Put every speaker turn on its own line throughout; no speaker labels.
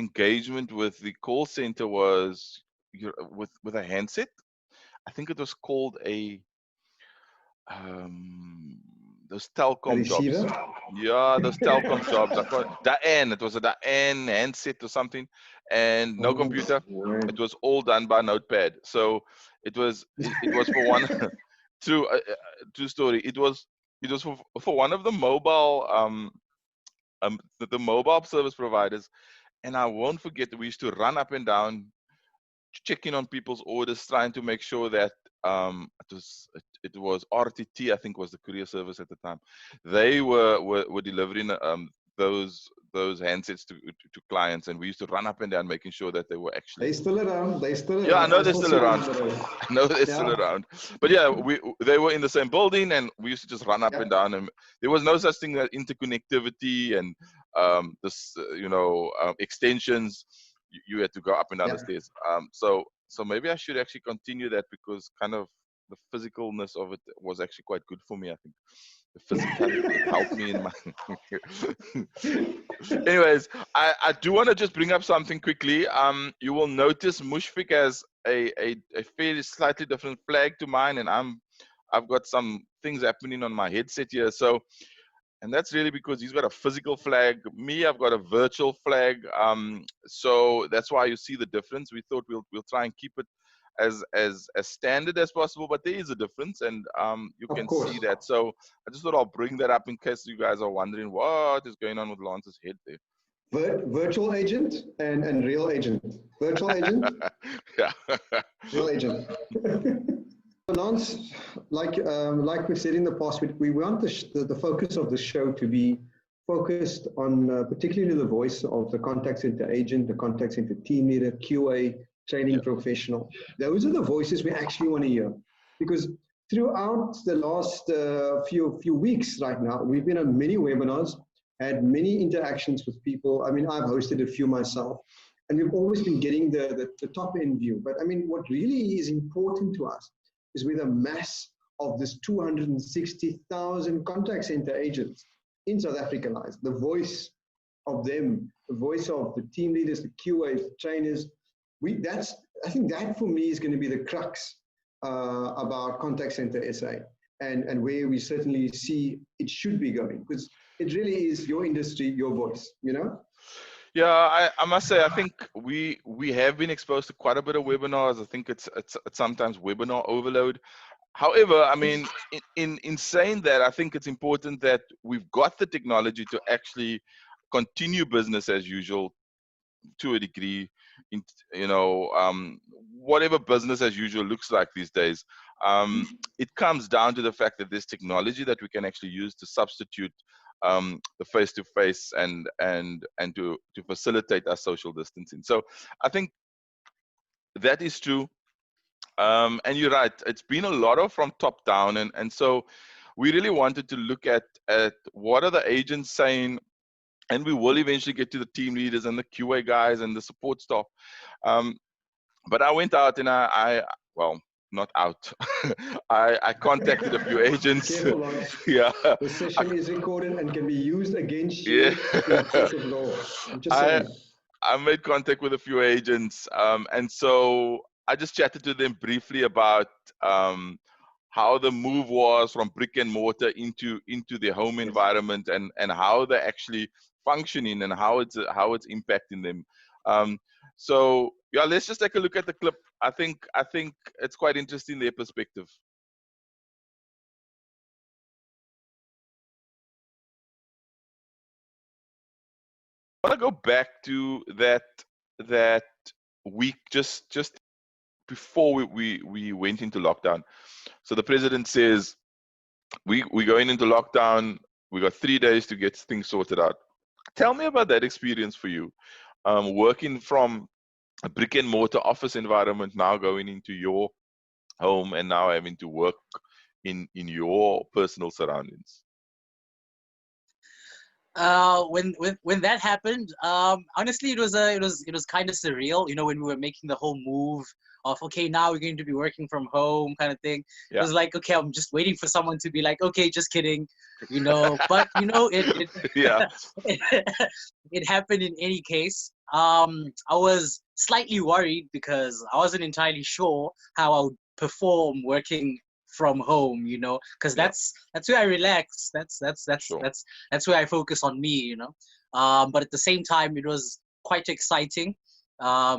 engagement with the call center was with a handset. I think it was called a those
A
telecom jobs.
receiver?
Yeah, those telecom jobs. I call it Daen. It was a Daen handset or something, and no
Oh,
computer.
word.
It was all done by Notepad. So it was for one true story. It was for one of the mobile the mobile service providers, and I won't forget that we used to run up and down checking on people's orders, trying to make sure that it was RTT, I think was the courier service at the time. They were delivering those handsets to clients, and we used to run up and down making sure that they were
They
actually.
still around. They still
Yeah, I
around.
know
I
they're
still
still
see them
around.
on the road.
I know they're still
Yeah.
around. But yeah, they were in the same building, and we used to just run up and
Yeah.
down, and there was no such thing as interconnectivity and extensions. You had to go up and down
Yeah.
the stairs. So maybe I should actually continue that, because kind of the physicalness of it was actually quite good for me. I think the physicality, it helped me in my. Anyways, I do want to just bring up something quickly. You will notice Mushfiq has a fairly slightly different flag to mine, and I've got some things happening on my headset here. So, and that's really because he's got a physical flag. Me, I've got a virtual flag. So that's why you see the difference. We thought we'll try and keep it as standard as possible, but there is a difference, and you
Of
can see
course.
that. So I just thought I'll bring that up in case you guys are wondering what is going on with Lance's head there.
Virtual agent and real agent. Virtual agent,
Yeah.
real agent. Lance, like we've said in the past, we want the focus of the show to be focused on particularly the voice of the contact center agent, the contact center team leader, QA, training
Yeah.
professional. Those are the voices we actually want to hear, because throughout the last few weeks right now, we've been on many webinars, had many interactions with people. I mean, I've hosted a few myself, and we've always been getting the top end view. But I mean, what really is important to us is with a mass of this 260,000 contact center agents in South Africa lies, the voice of them, the voice of the team leaders, the QAs, the trainers. I think that for me is going to be the crux about contact center SA, and where we certainly see it should be going, because it really is your industry, your voice, you know?
Yeah, I must say, I think we have been exposed to quite a bit of webinars. I think it's sometimes webinar overload. However, I mean, in saying that, I think it's important that we've got the technology to actually continue business as usual to a degree. In whatever business as usual looks like these days, it comes down to the fact that there's technology that we can actually use to substitute the face-to-face and to facilitate our social distancing. So I think that is true. And you're right, it's been a lot of from top down, and so we really wanted to look at what are the agents saying, and we will eventually get to the team leaders and the QA guys and the support staff. But I went out and well, not out. I contacted a few agents.
Careful, Lance.
Yeah.
The session is recorded and can be used against
Yeah.
you in the court of law. I'm just
I
saying.
I made contact with a few agents, and so I just chatted to them briefly about how the move was from brick and mortar into the home
Yes.
environment, and how they're actually functioning and how it's impacting them. So yeah, let's just take a look at the clip. I think it's quite interesting, their perspective. I want to go back to that week just before we went into lockdown. So the president says we're going into lockdown. We got 3 days to get things sorted out. Tell me about that experience for you, working from a brick and mortar office environment, now going into your home, and now having to work in your personal surroundings.
When that happened, honestly, it was kind of surreal. You know, when we were making the whole move of, okay, now we're going to be working from home kind of thing.
Yeah.
It was like, okay, I'm just waiting for someone to be like, okay, just kidding, you know. But you know, it
Yeah.
it happened in any case. I was slightly worried because I wasn't entirely sure how I would perform working from home, because that's where I relax. That's where I focus on me, But at the same time, it was quite exciting.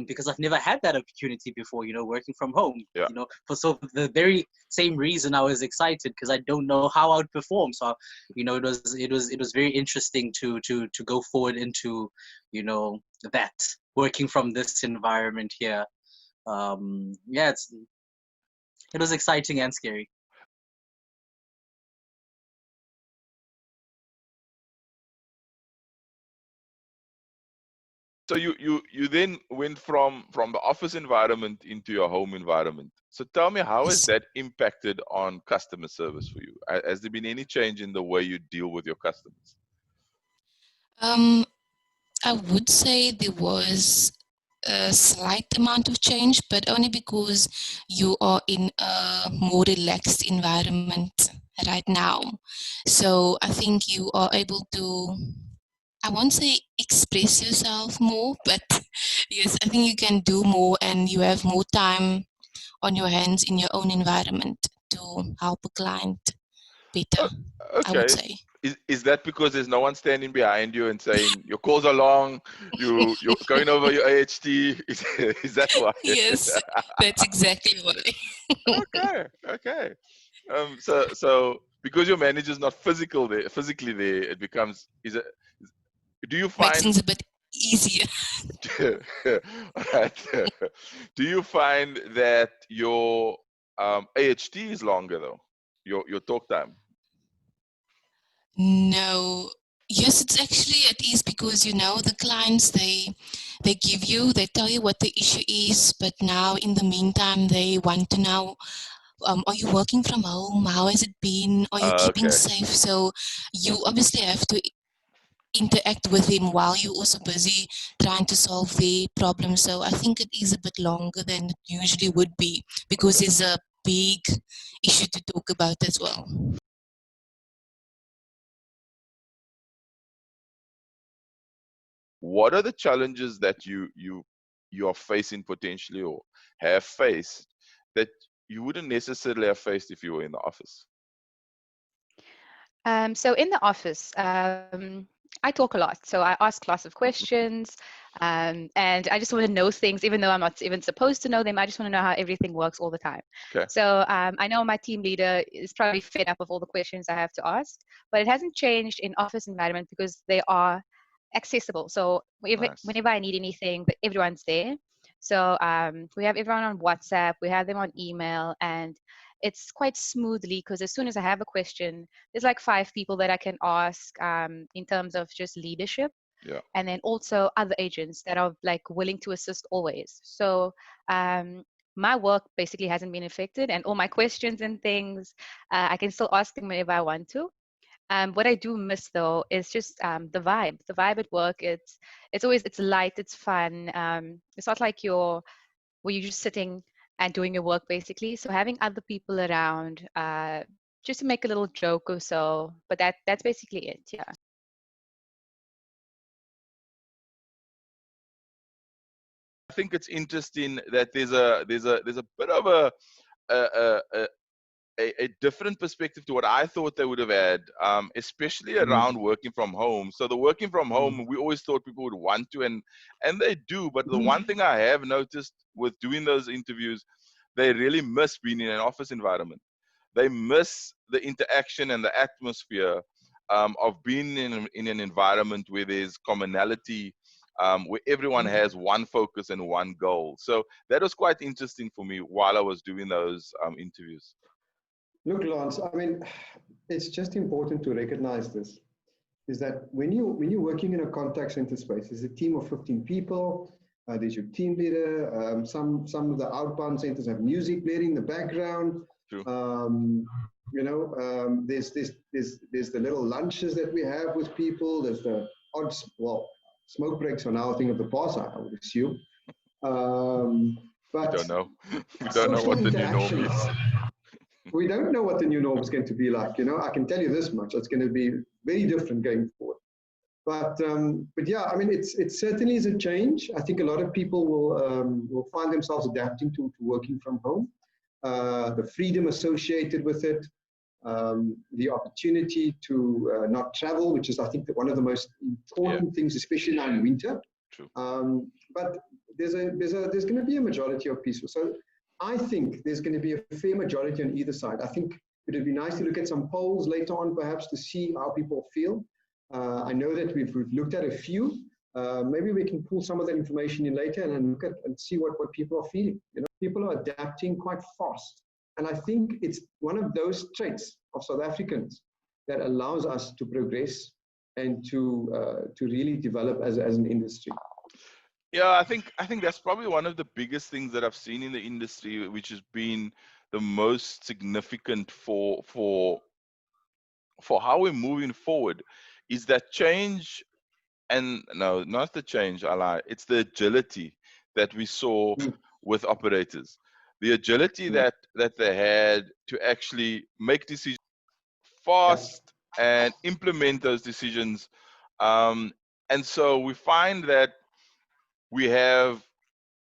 Because I've never had that opportunity before, working from home.
Yeah.
For the very same reason I was excited, because I don't know how I would perform. So, it was very interesting to go forward into, that working from this environment here. Yeah, it was exciting and scary.
So you then went from the office environment into your home environment. So tell me, how has that impacted on customer service for you? Has there been any change in the way you deal with your customers?
I would say there was a slight amount of change, but only because you are in a more relaxed environment right now. So I think you are able to, I won't say express yourself more, but yes, I think you can do more and you have more time on your hands in your own environment to help a client better, I would
Okay.
say.
Is that because there's no one standing behind you and saying your calls are long, you're going over your AHT? Is that why?
Yes, that's exactly why.
Okay. So because your manager's not physically there, it becomes do you
Makes
find
things a bit easier.
Alright. Do you find that your AHT is longer though? Your talk time?
No. Yes, it's actually at ease because the clients they tell you what the issue is, but now in the meantime they want to know, are you working from home? How has it been? Are you keeping
Okay.
safe? So you obviously have to interact with them while you're also busy trying to solve their problem. So I think it is a bit longer than it usually would be because there's a big issue to talk about as well.
What are the challenges that you are facing potentially or have faced that you wouldn't necessarily have faced if you were in the office?
So in the office, I talk a lot. So I ask lots of questions, and I just want to know things, even though I'm not even supposed to know them. I just want to know how everything works all the time.
Okay.
So I know my team leader is probably fed up of all the questions I have to ask, but it hasn't changed in office environment because they are accessible. So
Nice.
whenever I need anything, everyone's there. So we have everyone on WhatsApp, we have them on email, and it's quite smoothly because as soon as I have a question, there's like 5 people that I can ask in terms of just leadership.
Yeah.
And then also other agents that are like willing to assist always. So my work basically hasn't been affected, and all my questions and things, I can still ask them whenever I want to. What I do miss though is just the vibe. The vibe at work. It's light. It's fun. It's not like you're just sitting and doing your work basically. So having other people around, just to make a little joke or so. But that's basically it. Yeah.
I think it's interesting that there's a bit of a a, a, a different perspective to what I thought they would have had, especially around working from home. So the working from home, we always thought people would want to, and they do. But the one thing I have noticed with doing those interviews, they really miss being in an office environment. They miss the interaction and the atmosphere of being in an environment where there's commonality, where everyone has one focus and one goal. So that was quite interesting for me while I was doing those interviews.
Look, Lance, I mean, it's just important to recognize this, is that when you're working in a contact center space, there's a team of 15 people, there's your team leader, some of the outbound centers have music playing in the background.
True.
There's the little lunches that we have with people, there's the odd, smoke breaks are now a thing of the past, I would assume. But
we don't know. We don't know what the new norm is.
We don't know what the new norm is going to be like. I can tell you this much: it's going to be very different going forward. But yeah, I mean, it certainly is a change. I think a lot of people will find themselves adapting to working from home. The freedom associated with it, the opportunity to not travel, which is, I think, one of the most important things, especially now in winter.
True.
But there's going to be a majority of people. So I think there's going to be a fair majority on either side. I think it would be nice to look at some polls later on, perhaps, to see how people feel. I know that we've looked at a few. Maybe we can pull some of that information in later and look at and see what people are feeling. You know, people are adapting quite fast. And I think it's one of those traits of South Africans that allows us to progress and to really develop as an industry.
Yeah, I think that's probably one of the biggest things that I've seen in the industry, which has been the most significant for how we're moving forward, is that change. And no, not the change, I lie. It's the agility that we saw with operators. The agility that they had to actually make decisions fast and implement those decisions. And so we find that we have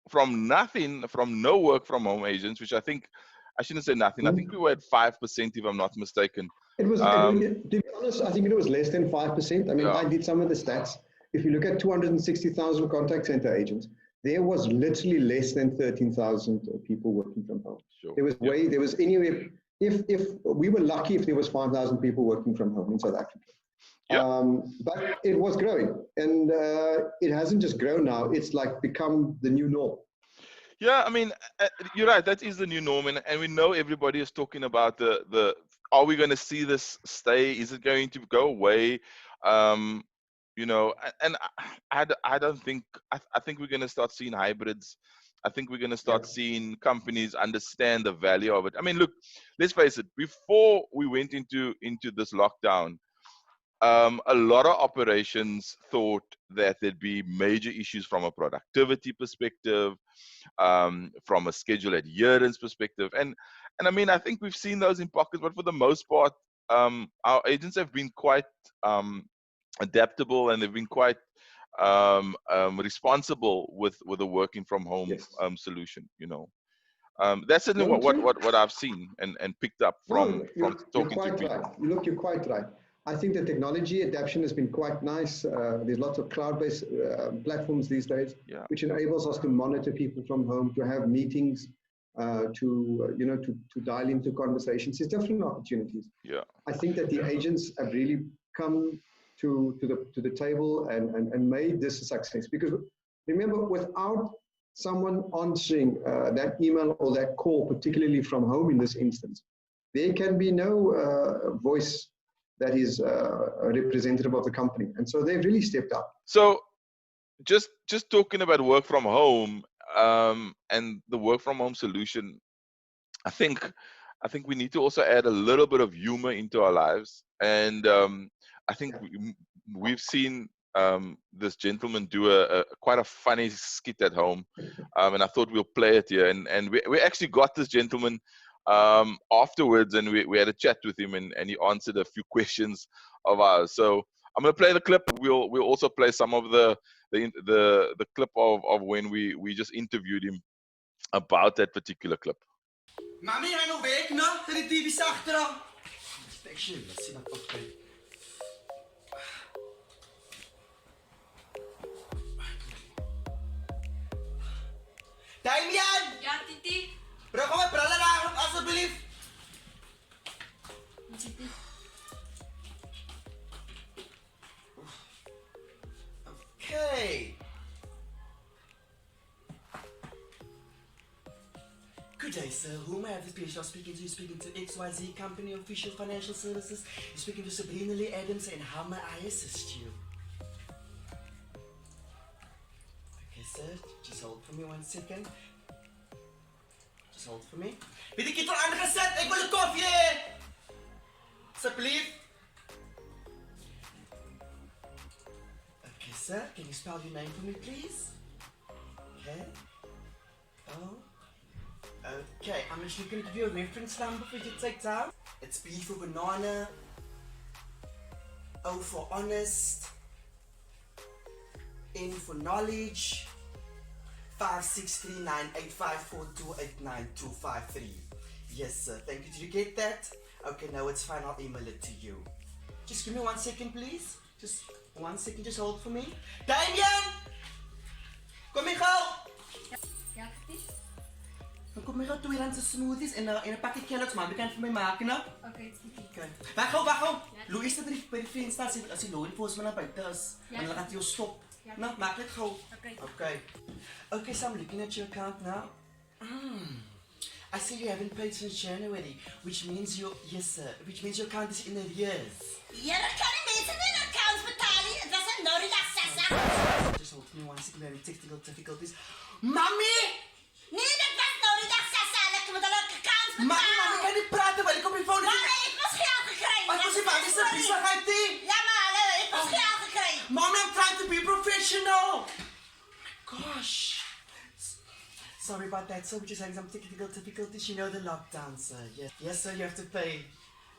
from no work from home agents, which I shouldn't say nothing. I think we were at 5%, if I'm not mistaken.
It was, to be honest, I think it was less than 5%. I mean, I did some of the stats. If you look at 260,000 contact center agents, there was literally less than 13,000 people working from home.
Sure.
There was anywhere, if we were lucky if there was 5,000 people working from home in South Africa. But it was growing, and it hasn't just grown now, it's like become the new norm.
Yeah, I mean, you're right, that is the new norm, and we know everybody is talking about the are we going to see this stay? Is it going to go away? You know, and I don't think, I think we're going to start seeing hybrids. I think we're going to start seeing companies understand the value of it. I mean, look, let's face it, before we went into this lockdown, a lot of operations thought that there'd be major issues from a productivity perspective, from a schedule adherence perspective. And I mean, I think we've seen those in pockets, but for the most part, our agents have been quite adaptable, and they've been quite responsible with the working from home solution, you know. That's certainly what I've seen and picked up from talking to people.
Right. Look, you're quite right. I think the technology adaptation has been quite nice. There's lots of cloud-based platforms these days, which enables us to monitor people from home, to have meetings, to dial into conversations. There's different opportunities.
Yeah.
I think that the agents have really come to the table and made this a success. Because remember, without someone answering that email or that call, particularly from home in this instance, there can be no voice that is a representative of the company. And so they've really stepped up.
So just talking about work from home and the work from home solution, I think we need to also add a little bit of humor into our lives. And I think we've seen this gentleman do quite a funny skit at home. And I thought we'll play it here. And we actually got this gentleman afterwards, and we had a chat with him, and he answered a few questions of ours. So I'm going to play the clip. We'll also play some of the clip of when we just interviewed him about that particular clip.
Mami, hij nog weg, no? De TV is achteraan. Inspection, let's see that okay. Damian!
Ja, Titi.
Bro, kom maar brullen aan, alsjeblieft.
Titi.
Okay. Good day, sir. Whom I have the pleasure of speaking to? You're speaking to XYZ Company Official Financial Services. You're speaking to Sabrina Lee Adams, and how may I assist you? Okay, sir. Just hold for me 1 second. Just hold for me. Weet ik iets al aangezet? Ik wil een koffie! Alsjeblieft. Okay, sir. Can you spell your name for me, please? Okay. Oh. Okay, I'm just looking to give you a reference number for you to take down. It's B for banana, O for honest, N for knowledge. 563985428923. Yes, sir. Thank you. Did you get that? Okay, now it's fine. I'll email it to you. Just give me 1 second, please. Just 1 second. Just hold for me. Damien! Kom hier gauw!
Ja, precies.
Dan kom hier gauw 2 randse smoothies en een pakje Kellogg's, man. Je kan het voor mij maken, nou?
Oké, het is goed.
Okay. Wacht gauw. Louis staat er bij de venster als hij loon voor naar buiten is. En dan gaat hij jou stop.
Ja.
Nou, maak het gauw.
Okay.
Okay, so I'm looking at your account now. I see you haven't paid since January, which means your account is in arrears.
Ja, dat kan die mensen in accounts betalen. Het was een nodige sessa.
Just hold me 1 second, having technical difficulties. Mommy!
Nee, dat was nodige sessa. Dat moet dan ook accounts betalen.
Mommy, kan niet praten, maar ik op je phone.
Maar ik was geld gekregen.
Maar was je bang is een bizarheid ding?
Ja, maar ik was geld gekregen.
Mommy, I'm trying to be professional. Gosh. Sorry about that, sir. We're just having some technical difficulties. You know the lockdown, sir. Yes, sir, you have to pay.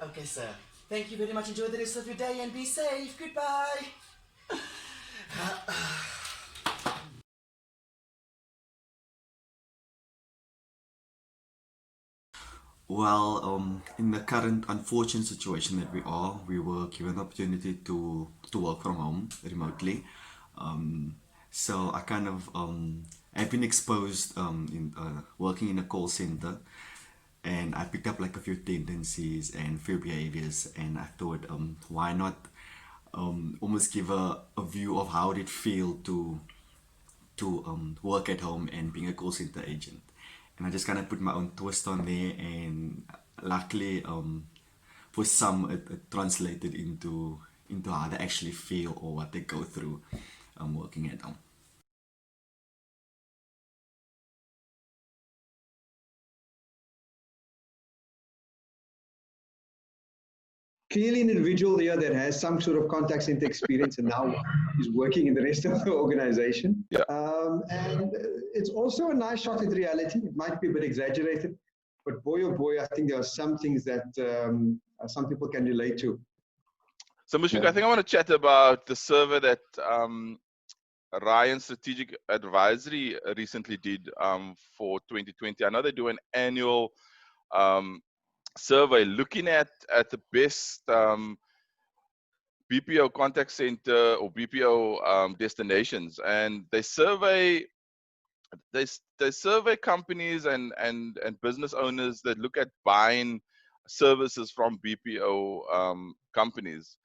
Okay, sir. Thank you very much. Enjoy the rest of your day and be safe. Goodbye. Well, in the current unfortunate situation that we were given the opportunity to work from home remotely. So I kind of I've been exposed in working in a call center, and I picked up like a few tendencies and few behaviors, and I thought, why not almost give a view of how it feel to work at home and being a call center agent. And I just kind of put my own twist on there, and luckily for some it translated into how they actually feel or what they go through working at home.
Clearly an individual there that has some sort of contact center experience and now is working in the rest of the organization.
Yeah.
And it's also a nice shot at reality. It might be a bit exaggerated, but boy, oh boy, I think there are some things that some people can relate to.
So Mushfiq, I think I want to chat about the survey that Ryan Strategic Advisory recently did for 2020. I know they do an annual survey looking at the best BPO contact center or BPO destinations, and they survey companies and business owners that look at buying services from BPO companies.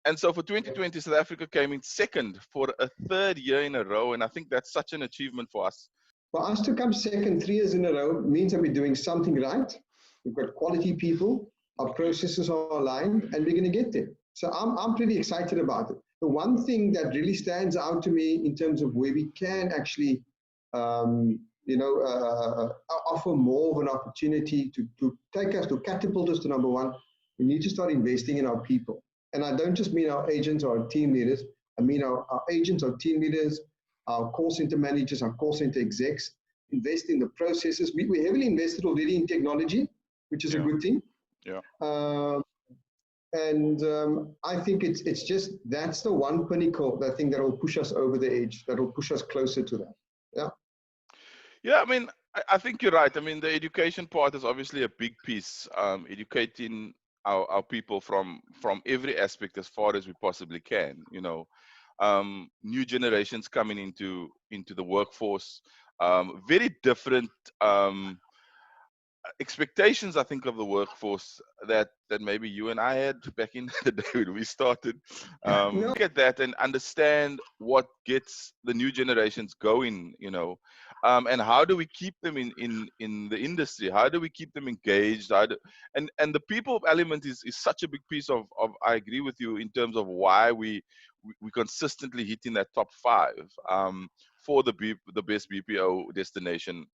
And so for 2020, South Africa came in second for a third year in a row, and I think that's such an achievement for us.
For us to come second 3 years in a row means that we're doing something right. We've got quality people, our processes are aligned, and we're going to get there. So I'm pretty excited about it. The one thing that really stands out to me in terms of where we can actually, offer more of an opportunity to take us, to catapult us to number one, we need to start investing in our people. And I don't just mean our agents or our team leaders. I mean our agents, our team leaders, our call center managers, our call center execs. Invest in the processes. We heavily invested already in technology, which is a good thing.
Yeah.
I think it's just, that's the one pinnacle, that thing that will push us over the edge, that will push us closer to that. Yeah.
Yeah, I mean, I think you're right. I mean, the education part is obviously a big piece, educating our people from every aspect as far as we possibly can, you know. New generations coming into the workforce, very different expectations, I think, of the workforce that maybe you and I had back in the day when we started. Look at that and understand what gets the new generations going, you know, and how do we keep them in the industry? How do we keep them engaged? And the people element is such a big piece of I agree with you in terms of why we consistently hitting that top 5 for the best BPO destination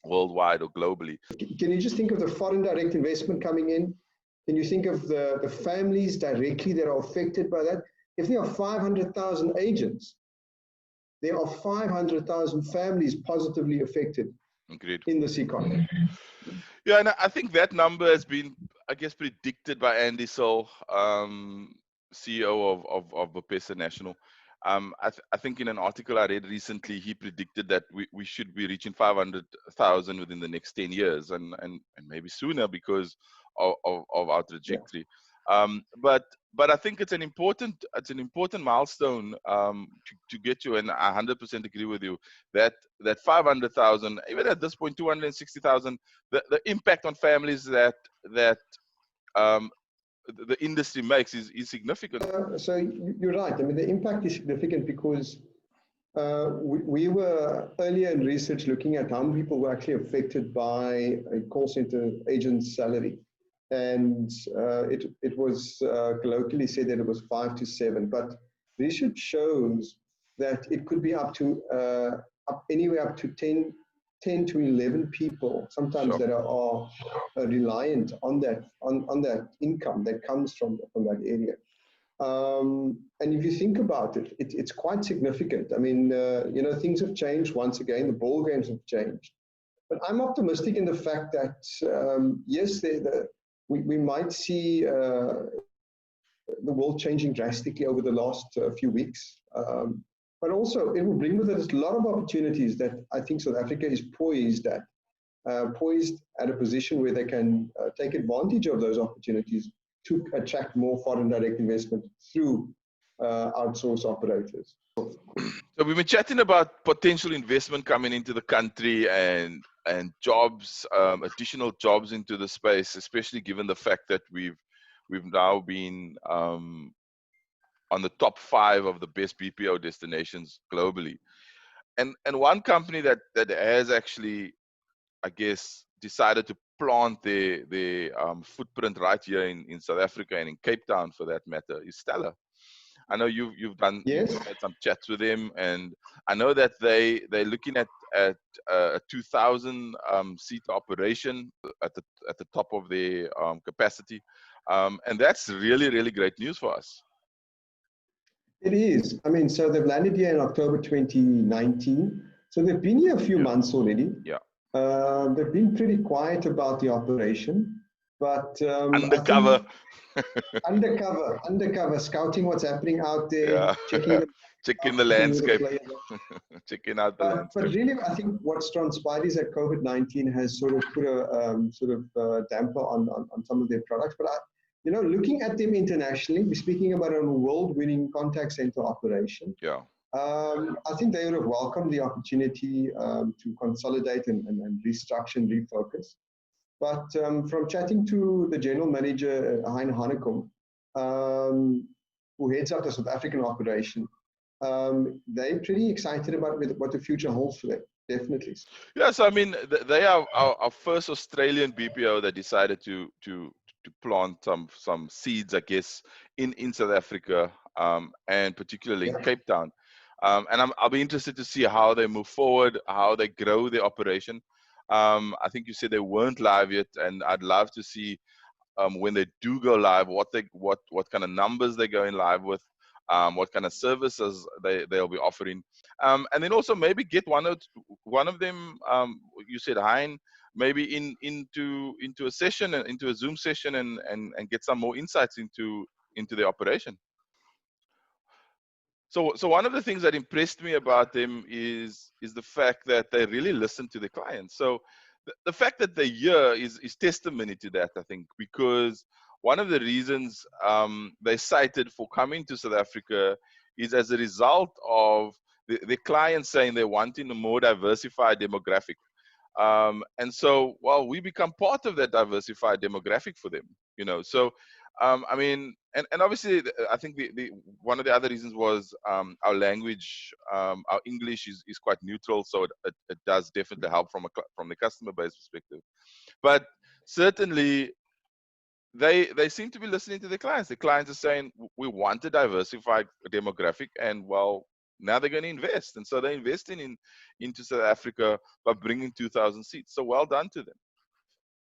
worldwide or globally.
Can you just think of the foreign direct investment coming in? Can you think of the families directly that are affected by that? If there are 500,000 agents, there are 500,000 families positively affected.
Agreed.
In this economy.
Yeah, and I think that number has been, I guess, predicted by Andy Sol, CEO of Botha National. I think in an article I read recently, he predicted that we should be reaching 500,000 within the next 10 years, and maybe sooner because of our trajectory. But I think it's an important milestone to get you, and I 100% agree with you that 500,000, even at this point 260,000, the impact on families that the industry makes is significant.
So you're right. I mean, the impact is significant because we were earlier in research looking at how many people were actually affected by a call center agent's salary. And it was colloquially said that it was 5 to 7, but research shows that it could be up to anywhere up to 10 to 11 people sometimes that are reliant on that income that comes from that area. And if you think about it, it's quite significant. I mean, things have changed once again. The ball games have changed. But I'm optimistic in the fact that, yes, we might see the world changing drastically over the last few weeks. But also, it will bring with it a lot of opportunities that I think South Africa is poised at a position where they can take advantage of those opportunities to attract more foreign direct investment through outsource operators.
So we've been chatting about potential investment coming into the country and jobs, additional jobs into the space, especially given the fact that we've now been on the top 5 of the best BPO destinations globally. And one company that has actually, I guess, decided to plant their footprint right here in South Africa and in Cape Town, for that matter, is Stellar. I know you've had some chats with them, and I know that they're looking at a 2,000 seat operation at the top of their capacity, and that's really, really great news for us.
It is. I mean, so they've landed here in October 2019. So they've been here a few months already.
Yeah.
They've been pretty quiet about the operation, but
undercover.
undercover, scouting what's happening out there, checking
the landscape, checking out the landscape.
But really, I think what's transpired is that COVID-19 has sort of put a damper on some of their products. But looking at them internationally, we're speaking about a world-winning contact center operation.
Yeah.
I think they would have welcomed the opportunity to consolidate and restructure and refocus. But from chatting to the general manager, Hein Hanekom, who heads up the South African operation, they're pretty excited about what the future holds for them, definitely.
Yes, I mean, they are our first Australian BPO that decided to plant some seeds, I guess, in South Africa, and particularly in Cape Town. And I'll be interested to see how they move forward, how they grow their operation. I think you said they weren't live yet, and I'd love to see when they do go live, what kind of numbers they're going live with, what kind of services they'll be offering, and then also maybe get one of them. You said Hein, maybe into a session, into a Zoom session, and get some more insights into the operation. So one of the things that impressed me about them is the fact that they really listen to the clients. So the fact that they're here is testimony to that, I think, because one of the reasons they cited for coming to South Africa is as a result of the clients saying they're wanting a more diversified demographic. And so, well, we become part of that diversified demographic for them, So, I mean, and obviously, I think the one of the other reasons was our language, our English is quite neutral, so it does definitely help from the customer base perspective. But certainly, they seem to be listening to the clients. The clients are saying, we want a diversified demographic, and well, now they're going to invest. And so they're investing into South Africa by bringing 2,000 seats. So well done to them.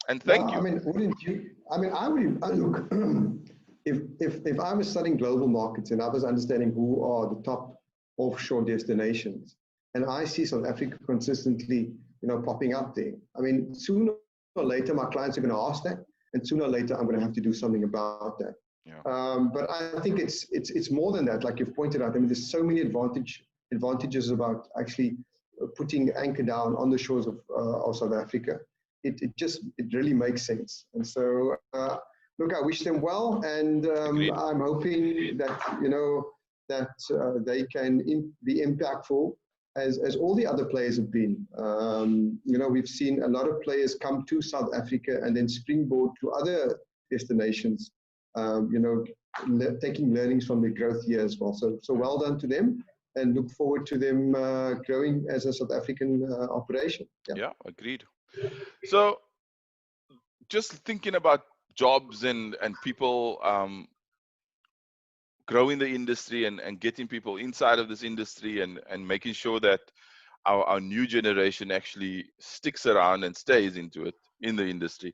And thank you.
I mean, wouldn't you? I mean, I would look. If I was studying global markets and I was understanding who are the top offshore destinations, and I see South Africa consistently, popping up there. I mean, sooner or later, my clients are going to ask that, and sooner or later, I'm going to have to do something about that. But I think it's more than that. Like you've pointed out, I mean, there's so many advantages about actually putting anchor down on the shores of South Africa. It really makes sense. And so, look, I wish them well, and I'm hoping that they can be impactful as all the other players have been. We've seen a lot of players come to South Africa and then springboard to other destinations. Taking learnings from their growth here as well. So well done to them, and look forward to them growing as a South African operation.
Yeah, agreed. So just thinking about jobs and people growing the industry and getting people inside of this industry and making sure that our new generation actually sticks around and stays in the industry.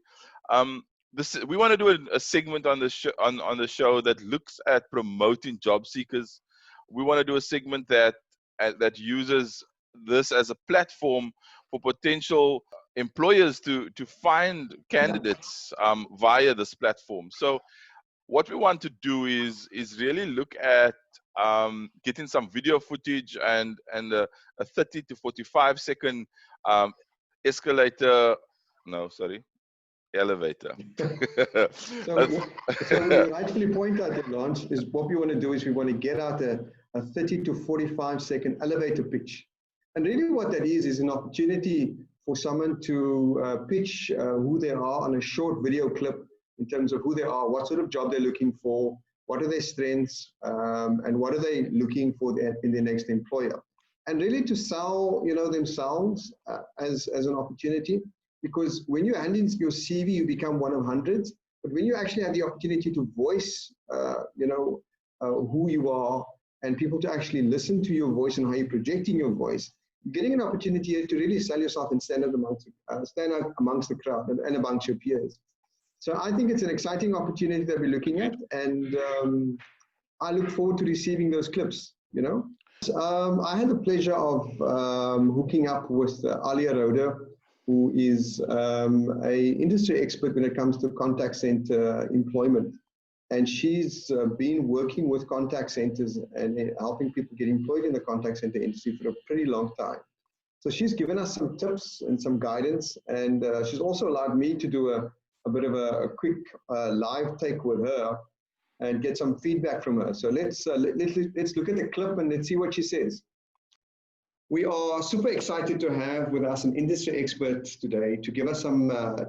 We want to do a segment on the show that looks at promoting job seekers. We want to do a segment that uses this as a platform for potential employers to find candidates via this platform. So what we want to do is really look at getting some video footage and a 30 to 45 second elevator.
So we rightfully point out that, Lance, is what we want to do is we want to get out a 30 to 45 second elevator pitch. And really what that is an opportunity for someone to pitch who they are on a short video clip in terms of who they are, what sort of job they're looking for, what are their strengths, and what are they looking for in their next employer. And really to sell themselves as an opportunity. Because when you hand in your CV, you become one of hundreds. But when you actually have the opportunity to voice, who you are, and people to actually listen to your voice and how you're projecting your voice, you're getting an opportunity to really sell yourself and stand out amongst the crowd and amongst your peers. So I think it's an exciting opportunity that we're looking at, and I look forward to receiving those clips. I had the pleasure of hooking up with Aliyah Rhode, who is an industry expert when it comes to contact center employment. And she's been working with contact centers and helping people get employed in the contact center industry for a pretty long time. So she's given us some tips and some guidance, and she's also allowed me to do a bit of a quick live take with her and get some feedback from her. So let's look at the clip and let's see what she says. We are super excited to have with us an industry expert today to give us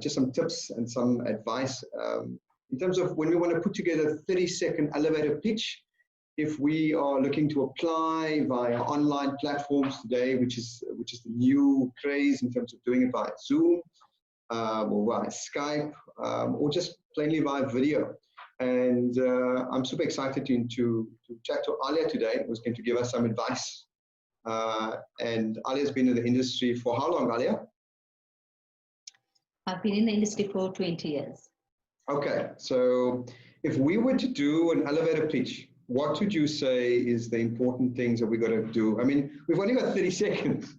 just some tips and some advice in terms of when we want to put together a 30-second elevator pitch. If we are looking to apply via online platforms today, which is the new craze in terms of doing it via Zoom or via Skype or just plainly via video. And I'm super excited to chat to Aliyah today, who's going to give us some advice. And Aliyah's been in the industry for how long, Aliyah?
I've been in the industry for 20 years.
Okay, so if we were to do an elevator pitch, what would you say is the important things that we got to do? I mean, we've only got 30 seconds.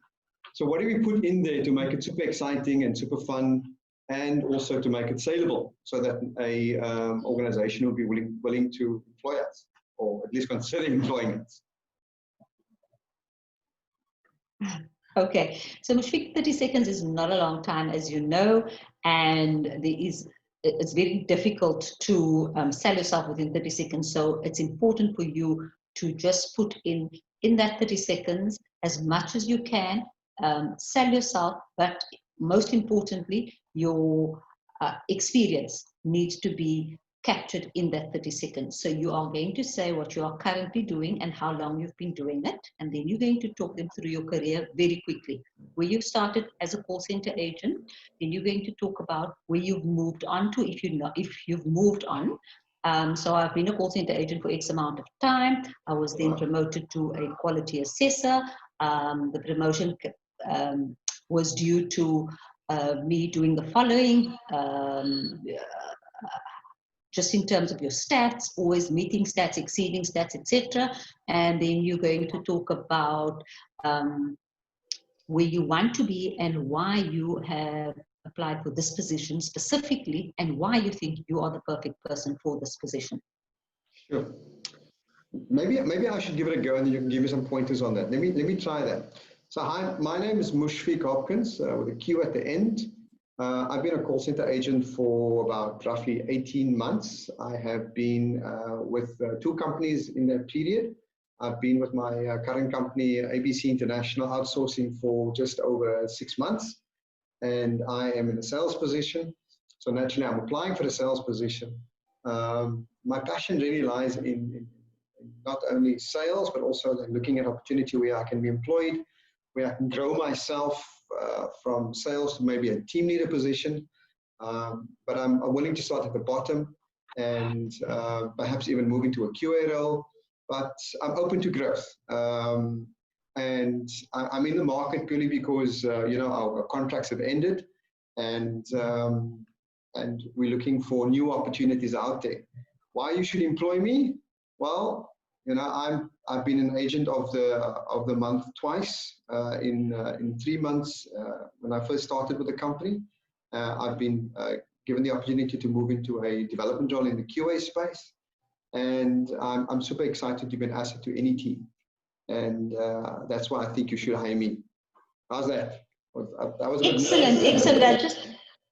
So what do we put in there to make it super exciting and super fun, and also to make it saleable so that a organization will be willing to employ us, or at least consider employing us?
Okay, so Mushfiq, 30 seconds is not a long time, as you know, and it's very difficult to sell yourself within 30 seconds. So it's important for you to just put in that 30 seconds as much as you can, sell yourself, but most importantly, your experience needs to be captured in that 30 seconds. So you are going to say what you are currently doing and how long you've been doing it. And then you're going to talk them through your career very quickly. Where you started as a call center agent, then you're going to talk about where you've moved on to, if you've moved on. So I've been a call center agent for X amount of time. I was then promoted to a quality assessor. The promotion was due to me doing the following, just in terms of your stats, always meeting stats, exceeding stats, etc. And then you're going to talk about where you want to be and why you have applied for this position specifically, and why you think you are the perfect person for this position.
Sure. Maybe I should give it a go, and then you can give me some pointers on that. Let me try that. So hi, my name is Mushfiq Hopkins with a Q at the end. I've been a call center agent for about roughly 18 months. I have been with two companies in that period. I've been with my current company, ABC International Outsourcing, for just over 6 months, and I am in a sales position. So naturally, I'm applying for the sales position. My passion really lies in not only sales, but also looking at opportunity where I can be employed, where I can grow myself from sales to maybe a team leader position. But I'm willing to start at the bottom and perhaps even move into a QA role. But I'm open to growth. And I'm in the market purely because our contracts have ended, and we're looking for new opportunities out there. Why you should employ me? Well, I've been an agent of the month twice. In 3 months, when I first started with the company, I've been given the opportunity to move into a development role in the QA space, and I'm super excited to be an asset to any team, and that's why I think you should hire me. How's that? That was
Excellent.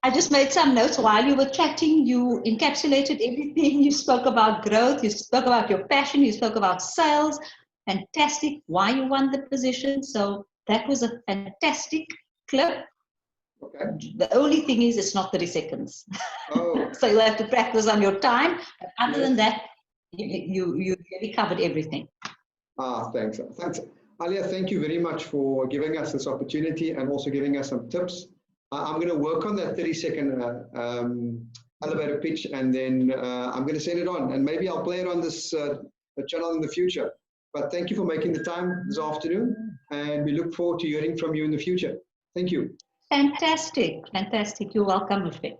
I just made some notes while you were chatting. You encapsulated everything. You spoke about growth. You spoke about your passion. You spoke about sales. Fantastic. Why you won the position. So that was a fantastic clip.
Okay.
The only thing is it's not 30 seconds.
Oh.
So you'll have to practice on your time. But other than that, you really covered everything.
Thanks. Aliyah, thank you very much for giving us this opportunity and also giving us some tips. I'm going to work on that 30-second elevator pitch, and then I'm going to send it on, and maybe I'll play it on this channel in the future. But thank you for making the time this afternoon, and we look forward to hearing from you in the future. Thank you.
Fantastic. You're welcome, Mushfiq.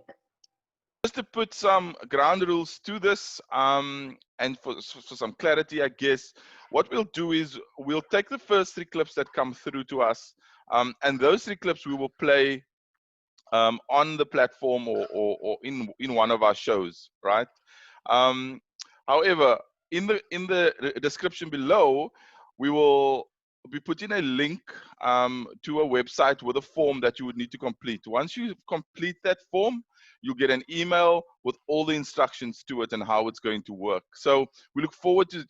Just to put some ground rules to this, and for some clarity, I guess, what we'll do is we'll take the first 3 clips that come through to us, and those 3 clips we will play on the platform or in one of our shows, right? However, in the description below, we will be putting a link to a website with a form that you would need to complete. Once you complete that form, you'll get an email with all the instructions to it and how it's going to work. So we look forward to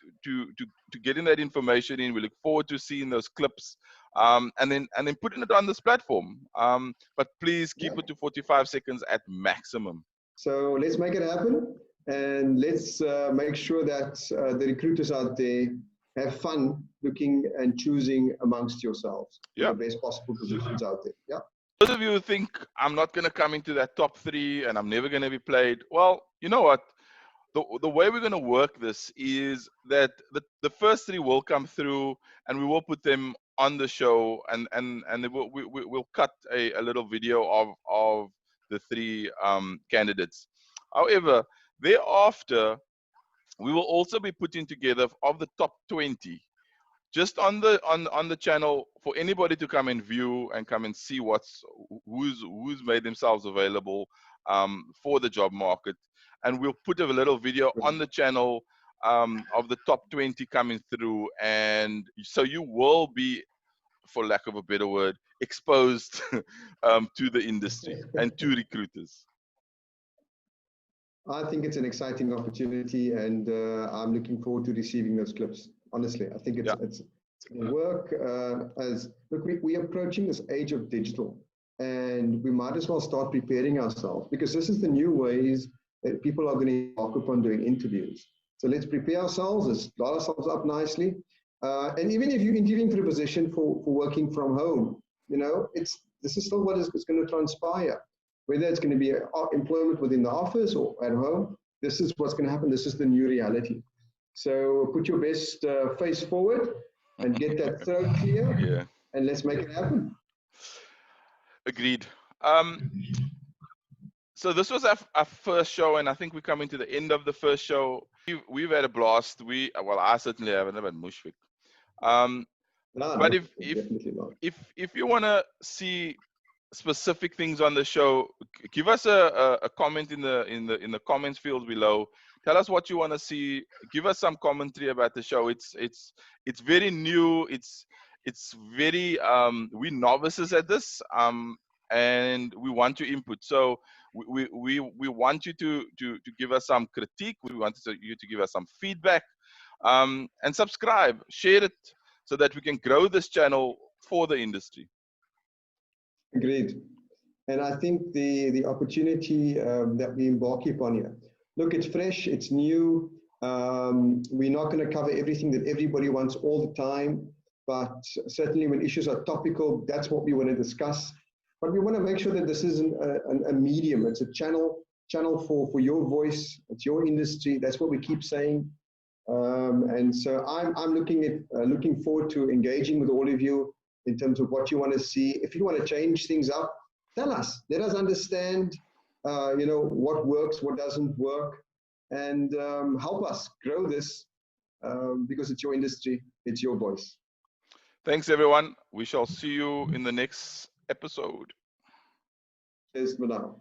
getting that information in. We look forward to seeing those clips, and then putting it on this platform. But please keep it to 45 seconds at maximum.
So let's make it happen, and let's make sure that the recruiters out there have fun looking and choosing amongst yourselves the best possible positions out there. Yeah.
Those of you who think I'm not going to come into that top 3 and I'm never going to be played, well, you know what? The way we're going to work this is that the first 3 will come through, and we will put them on the show, and we'll cut a little video of the 3 candidates. However, thereafter, we will also be putting together of the top 20. Just on the channel for anybody to come and view and come and see who's made themselves available for the job market, and we'll put a little video on the channel of the top 20 coming through, and so you will be, for lack of a better word, exposed to the industry and to recruiters.
I think it's an exciting opportunity, and I'm looking forward to receiving those clips. Honestly, I think it's going to work. Look, we're approaching this age of digital, and we might as well start preparing ourselves, because this is the new ways that people are going to embark upon doing interviews. So let's prepare ourselves, let's start ourselves up nicely. And even if you're interviewing for a position for working from home, this is still what is going to transpire. Whether it's going to be employment within the office or at home, this is what's going to happen. This is the new reality. So put your best face forward and get that throat clear, and let's make it happen.
Agreed. So this was our first show, and I think we're coming to the end of the first show. We've had a blast. I certainly haven't about Mushfiq. But if you want to see specific things on the show, give us a comment in the comments field below. Tell us what you want to see. Give us some commentary about the show. It's very new. It's very we're novices at this, and we want your input. So we want you to give us some critique. We want you to give us some feedback, and subscribe, share it, so that we can grow this channel for the industry.
Agreed. And I think the opportunity that we embark upon here, look, it's fresh, it's new. We're not going to cover everything that everybody wants all the time, but certainly when issues are topical, that's what we want to discuss. But we want to make sure that this isn't a medium. It's a channel for your voice. It's your industry. That's what we keep saying. And so I'm looking forward to engaging with all of you in terms of what you want to see. If you want to change things up, tell us. Let us understand, what works, what doesn't work, and help us grow this because it's your industry, it's your voice.
Thanks, everyone. We shall see you in the next episode.
Cheers for now.